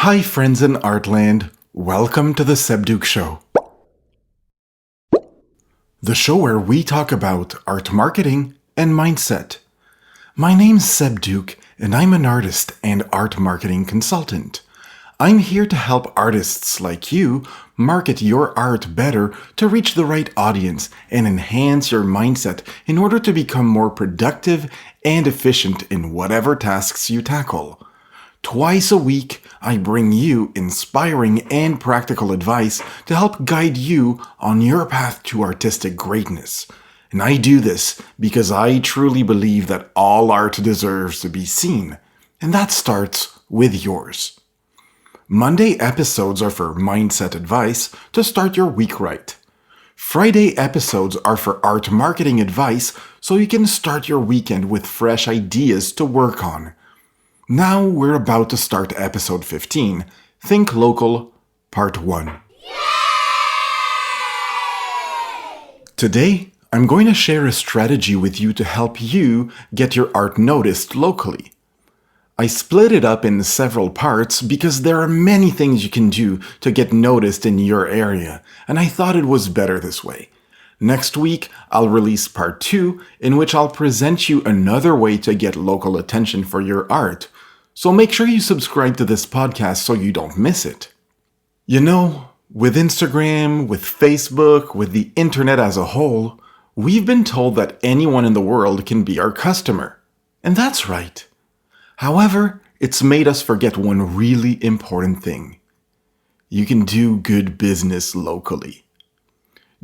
Hi friends in Artland, welcome to the Seb Duke Show. The show where we talk about art marketing and mindset. My name's Seb Duke and I'm an artist and art marketing consultant. I'm here to help artists like you market your art better to reach the right audience and enhance your mindset in order to become more productive and efficient in whatever tasks you tackle. Twice a week, I bring you inspiring and practical advice to help guide you on your path to artistic greatness. And I do this because I truly believe that all art deserves to be seen, and that starts with yours. Monday episodes are for mindset advice to start your week right. Friday episodes are for art marketing advice so you can start your weekend with fresh ideas to work on. Now we're about to start episode 15, Think Local, Part 1. Today, I'm going to share a strategy with you to help you get your art noticed locally. I split it up in several parts because there are many things you can do to get noticed in your area, and I thought it was better this way. Next week, I'll release part 2, in which I'll present you another way to get local attention for your art. So make sure you subscribe to this podcast so you don't miss it. You know, with Instagram, with Facebook, with the internet as a whole, we've been told that anyone in the world can be our customer. And that's right. However, it's made us forget one really important thing. You can do good business locally.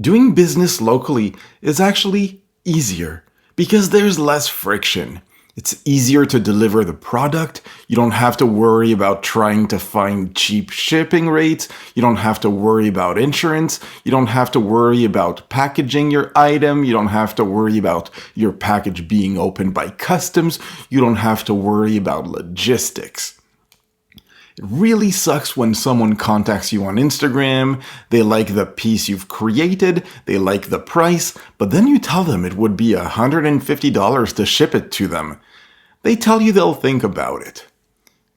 Doing business locally is actually easier because there's less friction. It's easier to deliver the product. You don't have to worry about trying to find cheap shipping rates. You don't have to worry about insurance. You don't have to worry about packaging your item. You don't have to worry about your package being opened by customs. You don't have to worry about logistics. It really sucks when someone contacts you on Instagram, they like the piece you've created, they like the price, but then you tell them it would be $150 to ship it to them. They tell you they'll think about it.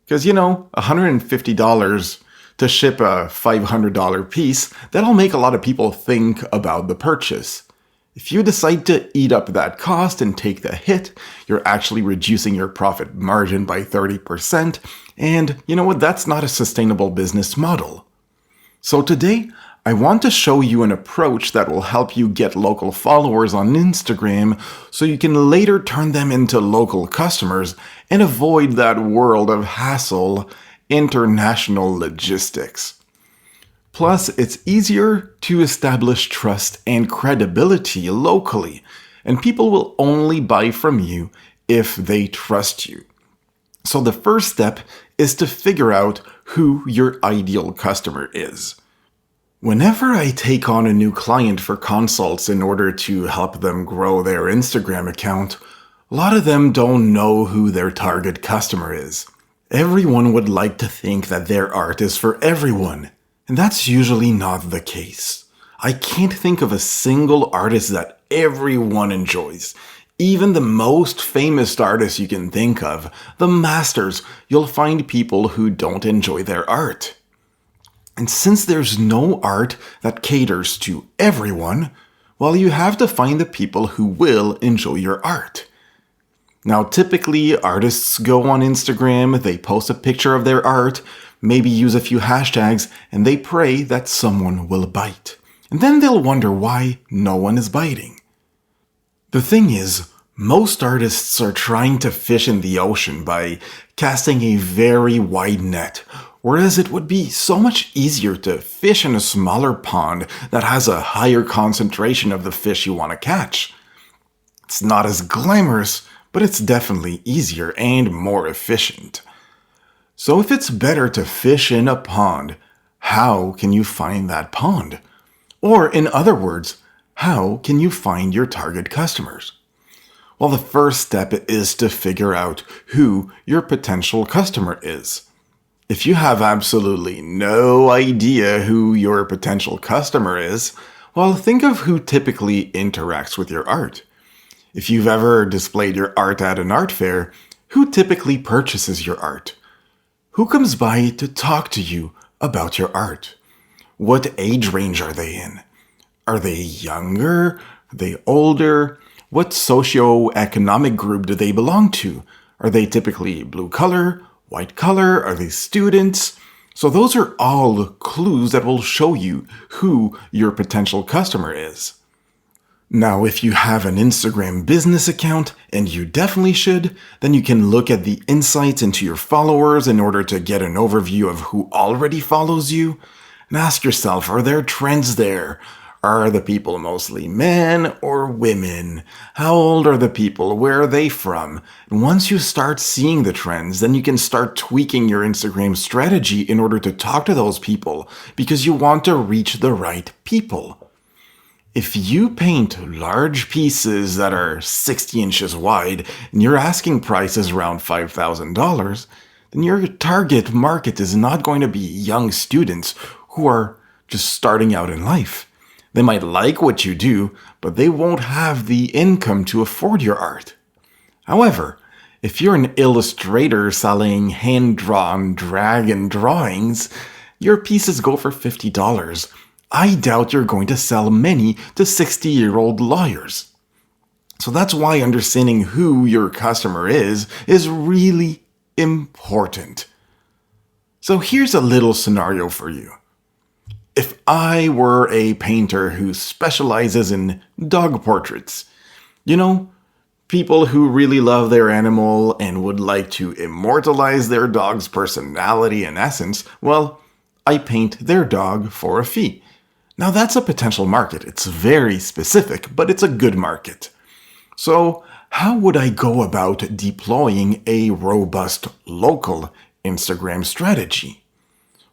Because, $150 to ship a $500 piece, that'll make a lot of people think about the purchase. If you decide to eat up that cost and take the hit, you're actually reducing your profit margin by 30%, and you know what? That's not a sustainable business model. So today, I want to show you an approach that will help you get local followers on Instagram so you can later turn them into local customers and avoid that world of hassle, international logistics. Plus, it's easier to establish trust and credibility locally, and people will only buy from you if they trust you. So the first step is to figure out who your ideal customer is. Whenever I take on a new client for consults in order to help them grow their Instagram account, a lot of them don't know who their target customer is. Everyone would like to think that their art is for everyone. And that's usually not the case. I can't think of a single artist that everyone enjoys. Even the most famous artists you can think of, the masters, you'll find people who don't enjoy their art. And since there's no art that caters to everyone, well, you have to find the people who will enjoy your art. Now, typically, artists go on Instagram, they post a picture of their art, maybe use a few hashtags, and they pray that someone will bite. And then they'll wonder why no one is biting. The thing is, most artists are trying to fish in the ocean by casting a very wide net, whereas it would be so much easier to fish in a smaller pond that has a higher concentration of the fish you want to catch. It's not as glamorous, but it's definitely easier and more efficient. So if it's better to fish in a pond, how can you find that pond? Or in other words, how can you find your target customers? Well, the first step is to figure out who your potential customer is. If you have absolutely no idea who your potential customer is, well, think of who typically interacts with your art. If you've ever displayed your art at an art fair, who typically purchases your art? Who comes by to talk to you about your art? What age range are they in? Are they younger? Are they older? What socioeconomic group do they belong to? Are they typically blue collar, white collar? Are they students? So those are all clues that will show you who your potential customer is. Now, if you have an Instagram business account, and you definitely should, then you can look at the insights into your followers in order to get an overview of who already follows you. And ask yourself, are there trends there? Are the people mostly men or women? How old are the people? Where are they from? And once you start seeing the trends, then you can start tweaking your Instagram strategy in order to talk to those people because you want to reach the right people. If you paint large pieces that are 60 inches wide and your asking price is around $5,000, then your target market is not going to be young students who are just starting out in life. They might like what you do, but they won't have the income to afford your art. However, if you're an illustrator selling hand-drawn dragon drawings, your pieces go for $50. I doubt you're going to sell many to 60-year-old lawyers. So that's why understanding who your customer is really important. So here's a little scenario for you. If I were a painter who specializes in dog portraits, people who really love their animal and would like to immortalize their dog's personality and essence, well, I paint their dog for a fee. Now that's a potential market. It's very specific, but it's a good market. So how would I go about deploying a robust local Instagram strategy?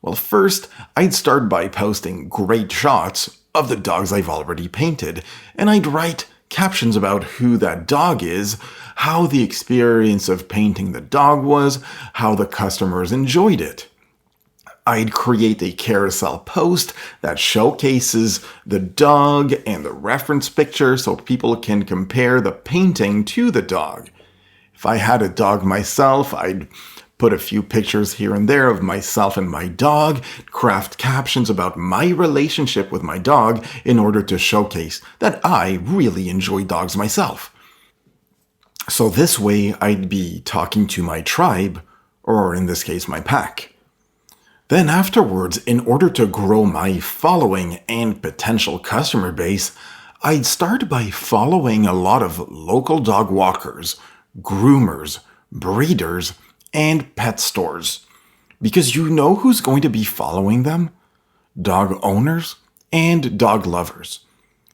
Well, first, I'd start by posting great shots of the dogs I've already painted, and I'd write captions about who that dog is, how the experience of painting the dog was, how the customers enjoyed it. I'd create a carousel post that showcases the dog and the reference picture so people can compare the painting to the dog. If I had a dog myself, I'd put a few pictures here and there of myself and my dog, craft captions about my relationship with my dog in order to showcase that I really enjoy dogs myself. So this way, I'd be talking to my tribe, or in this case, my pack. Then afterwards, in order to grow my following and potential customer base, I'd start by following a lot of local dog walkers, groomers, breeders, and pet stores. Because you know who's going to be following them? Dog owners and dog lovers.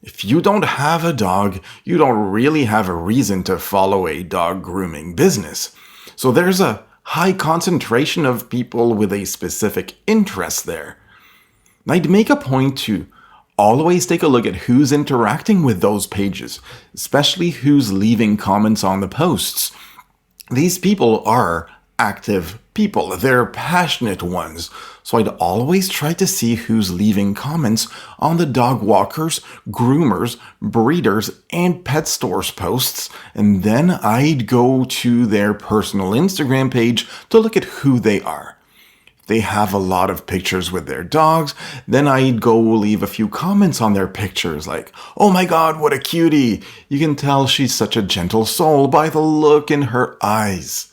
If you don't have a dog, you don't really have a reason to follow a dog grooming business. So there's a high concentration of people with a specific interest there. I'd make a point to always take a look at who's interacting with those pages, especially who's leaving comments on the posts. These people are active people, they're passionate ones, so I'd always try to see who's leaving comments on the dog walkers, groomers, breeders, and pet stores posts, and then I'd go to their personal Instagram page to look at who they are. If they have a lot of pictures with their dogs, then I'd go leave a few comments on their pictures like, "Oh my god, what a cutie! You can tell she's such a gentle soul by the look in her eyes."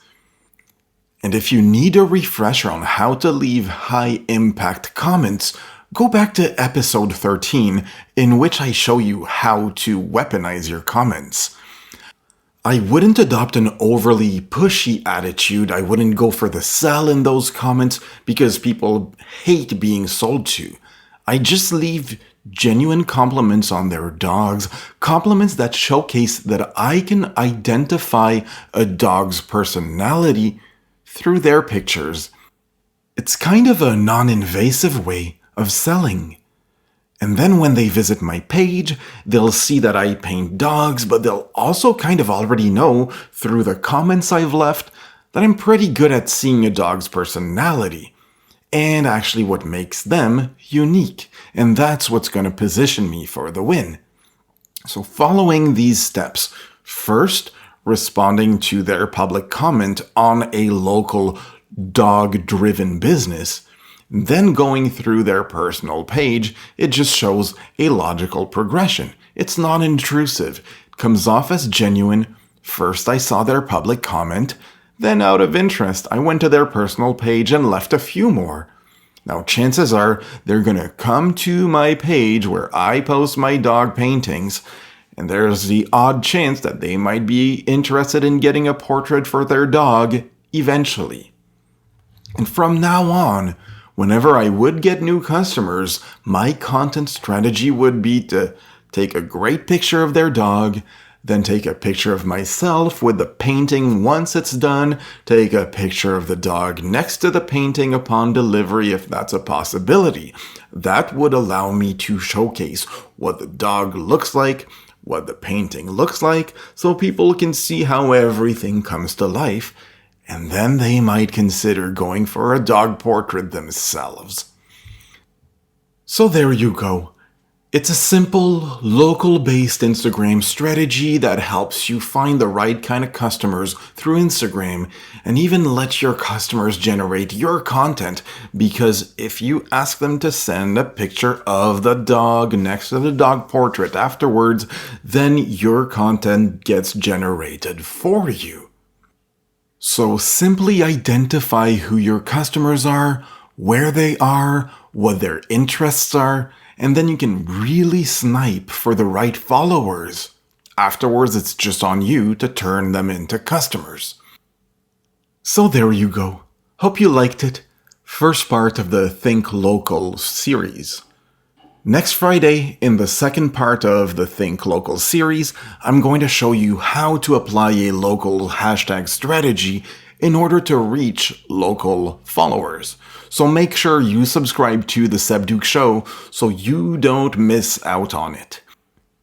And if you need a refresher on how to leave high-impact comments, go back to episode 13, in which I show you how to weaponize your comments. I wouldn't adopt an overly pushy attitude. I wouldn't go for the sell in those comments because people hate being sold to. I just leave genuine compliments on their dogs, compliments that showcase that I can identify a dog's personality through their pictures. It's kind of a non-invasive way of selling. And then when they visit my page, they'll see that I paint dogs, but they'll also kind of already know through the comments I've left that I'm pretty good at seeing a dog's personality and actually what makes them unique. And that's what's going to position me for the win. So following these steps, first, responding to their public comment on a local dog-driven business, then going through their personal page, it just shows a logical progression. It's not intrusive. It comes off as genuine. First, I saw their public comment. Then, out of interest, I went to their personal page and left a few more. Now, chances are they're going to come to my page where I post my dog paintings, and there's the odd chance that they might be interested in getting a portrait for their dog eventually. And from now on, whenever I would get new customers, my content strategy would be to take a great picture of their dog, then take a picture of myself with the painting once it's done, take a picture of the dog next to the painting upon delivery if that's a possibility. That would allow me to showcase what the dog looks like, what the painting looks like, so people can see how everything comes to life, and then they might consider going for a dog portrait themselves. So there you go. It's a simple, local-based Instagram strategy that helps you find the right kind of customers through Instagram and even let your customers generate your content, because if you ask them to send a picture of the dog next to the dog portrait afterwards, then your content gets generated for you. So simply identify who your customers are, where they are, what their interests are, and then you can really snipe for the right followers. Afterwards, it's just on you to turn them into customers. So there you go. Hope you liked it. First part of the Think Local series. Next Friday, in the second part of the Think Local series, I'm going to show you how to apply a local hashtag strategy in order to reach local followers. So make sure you subscribe to The Seb Duke Show so you don't miss out on it.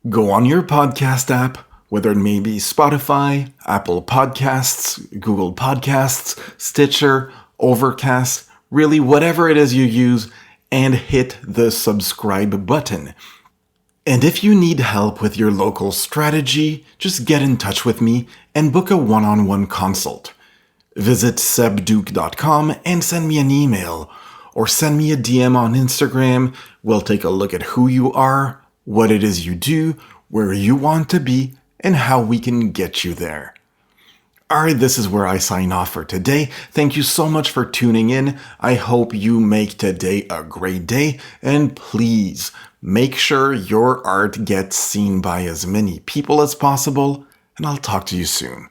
Go on your podcast app, whether it may be Spotify, Apple Podcasts, Google Podcasts, Stitcher, Overcast, really whatever it is you use, and hit the subscribe button. And if you need help with your local strategy, just get in touch with me and book a one-on-one consult. Visit sebduke.com and send me an email, or send me a DM on Instagram. We'll take a look at who you are, what it is you do, where you want to be, and how we can get you there. Alright, this is where I sign off for today. Thank you so much for tuning in. I hope you make today a great day, and please make sure your art gets seen by as many people as possible, and I'll talk to you soon.